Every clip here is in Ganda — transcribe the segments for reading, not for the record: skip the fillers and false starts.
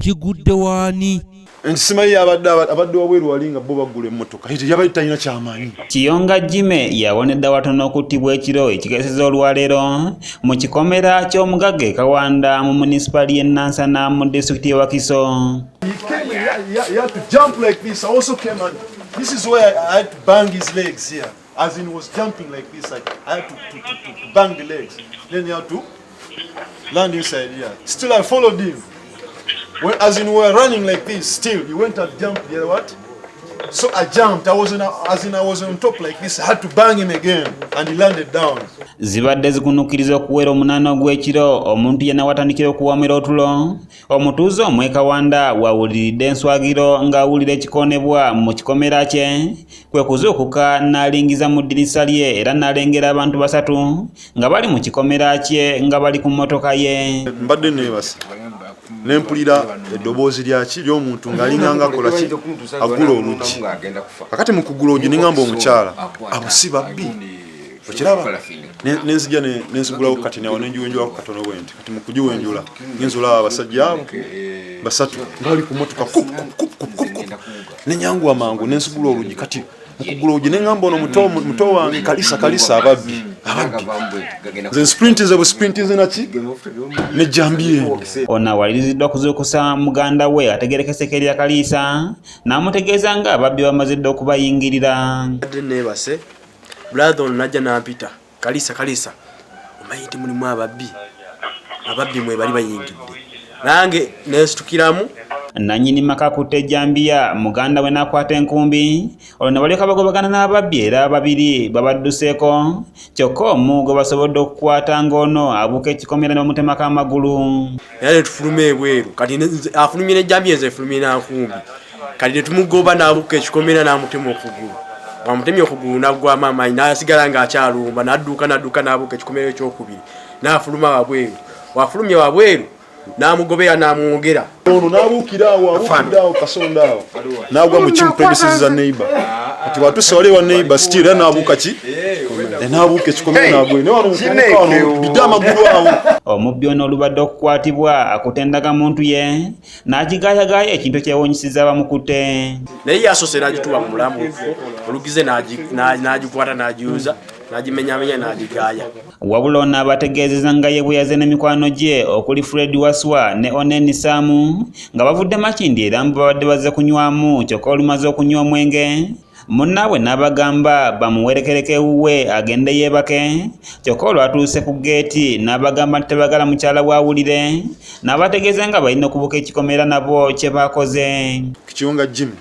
kigudde waani Nsimayi abadde wabweru walinga bo bagula emmotoka hiti yabaye talina kyamaanyi. Kiyonga Jimmy yawonedde watono okuttibwa ekiro ekikeeseza olwaleero mu kikomera ky'omugagga Kawanda mu municipality y'e Nansana mu disitulikiti y'e Wakiso. He had to jump like this. I also came and this is where I had to bang his legs here. As in, he was jumping like this. I had to bang the legs. Then he had to land inside here. Still, I followed him. As in, we were running like this. Still, he went and jumped the other what? So I jumped. I was on top like this. I had to bang him again, and he landed down. Zibadde zikunukiriza okuwera omunaana ogw'ekiro omuntu yenna watandikira okuwamira otulo omutuuze omw'e Kawanda wawuliridde enswagiro ng'awulira ekikoonebwa mu kikomera kye kwe kuzuukuka n'alingiza mu ddirisa lye era n'alengera abantu basatu nga bali mu kikomera kye nga bali ku mmotoka ye. Mbadde neebase nempulira eddoboozi lyaki ly'omuntu ng'alinganga akola ki agula olugi. Kakati mu kugula olugi nengamba omukyala abo si babbi okiraba nenzija nenzigulawo kati nawo nenjiwenjulako katono bwenti kati mu kugiwenjula nenzula abasajja abo basatu ngali ku mmotoka nenyangu amangu nenzigula olugi kati mu kugula olugi nengamba ono muto wange kalisa ababbi nze sprintize naki nejambiye ono awaliriziddwa okuzuukusa muganda we ategerekese lya Kalisa n'amutegeeza nga ababbi bamaziddde okubayingirira. Nebase brother najja nampita Kalisa omanyi nti mulimu ababbi mwe bali bayingidde nange nesitukiramu nanyini maka kutte Jambia muganda we n'akwata enkumbi olwo ne balyoka bagobagana n'ababbi era ababiri babadduseeko kyokka omu gwe basobodde okukwata ng'ono abuuka ekikomera n'omutemako amagulu. Era ne tufuluma ebweru kati afulumye ne Jambia nze efulumye na nkumbi kati ne tumugoba n'abuuka ekikomera n'amutema okugulu bamutemye okugulu n'agwamu amaanyi n'asigala ng'akyalumba n'adduuka n'abuuka ekikomera ekyokubiri n'afuluma wabweru wafulumye wabweru n'amugobera n'amwogera ono n'abuukira awo kasonda awo n'agwa mu kimu premises za neighbor kati watuse wali wa neighbor still era n'abuuka ki n'abuuka ekikomera n'agwe ne wano bidde amagulu awo. Omubbi ono olubadde okukwatibwa akutendaga muntu ye n'agigaayagaaya ekintu kyewuunyisiza abamukutte naye yasoose n'agituba mu mulamu olugize n'agikwata n'agiyuza n'agimenyamenya n'agigaaya. Wabula ono abategeezeza nga ye bwe yaze n'emikwano gye okuli Fred Waswa ne Oneni Samu nga bavudde Makindi era mbu babadde bazze kunywamu kyokka olumaze okunywa omwenge munnaabwe n'abagamba bamuwerekereko ewuwe agende yeebake kyokka olwatuuse ku geeti n'abagamba nti tebagala mukyala bw'awulire n'abategeeza nga balina okubuuka ekikomera nabo kye baakoze. Kiyonga Jimmy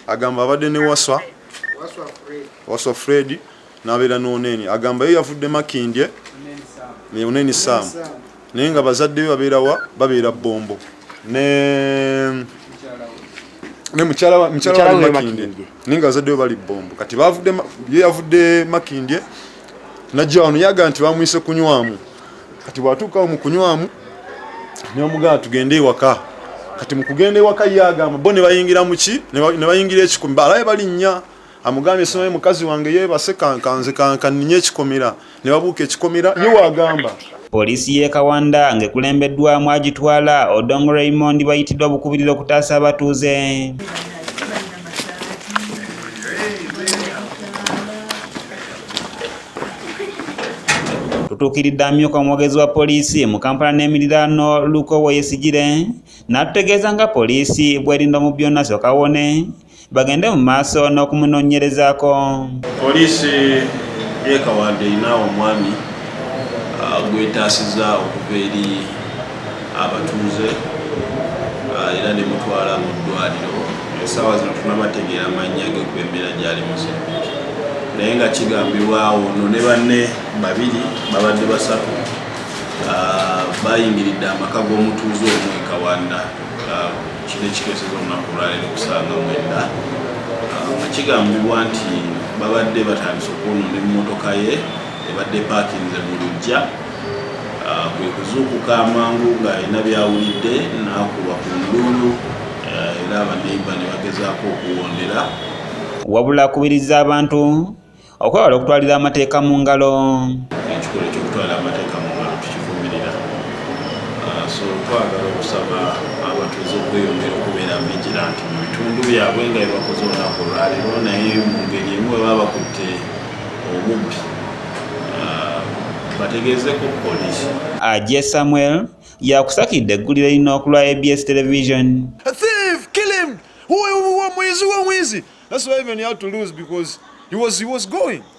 agamba abadde ne Waswa Fred n'abeera n'Oneni agamba ye yavudde Makindye ne Oneni Samu naye nga bazadde babeera Bombo ne mukyala wa Makindye naye nga bazadde bali Bombo kati ye yavudde Makindye najja wano yaga nti bamuyise kunywamu kati bwatuukawo mu kunywamu ne bamugamba tugende ewaka kati mu kugenda ewaka ye agamba bo ne bayingira mu ki ne bayingira ekikomera alaye balinnya amugambye somaye mukazi wange yeebase kanze kaninye ekikomera ne babuuka ekikomera ye wagamba. Poliisi y'e Kawanda ng'ekulembeddwamu agitwala Odongo Raymond bayitiddwa bukubiriro okutaasa abatuuze. Tutuukiridde amyuka omwogezi wa poliisi mu Kampala n'emiriraano Luko Weyesigire n'atutegeeza nga poliisi bw'erinda omubbi ono asooka awone bagende mu maaso n'okumunoonyerezaako. Poliisi y'e Kawanda erina omwami gwetaasizza okuva eri abatuuze era ne mutwala mu ddwaliro. Essaawa zino tunabategeera amannya ge kuba embeera gy'ali muze naye nga kigambibwa ono ne banne babiri babadde basatu bayingiridde amaka g'omutuuze omu e Kawanda kino ekikeeseza olunaku lwaleero okusanga mwenda nga kigambibwa nti babadde batandise okwonoona emmotoka ye ebadde paakinze mu luggya kwe kuzuukuka amangu ng'alina byawulidde n'akuba ku nduulu era abaneiba ne bagezaako okuwondera. Wabula akubiriza abantu okwewala okutwalira amateeka mu ngalo. Ekikolo ky'okutwalira amateeka mu ngalo tukivumirira so twagala okusaba abantu kira nti mu bitundu byabwe nga bakoze olunaku olwaleero naye mu ngeri emu bwe baba bakutte omubbi bategeezeko poliisi. Ajje Samuel yakusakidde eggulire lino okulwa ABS television. A thief, kill him. Mwizi. That's why even he had to lose because he was going.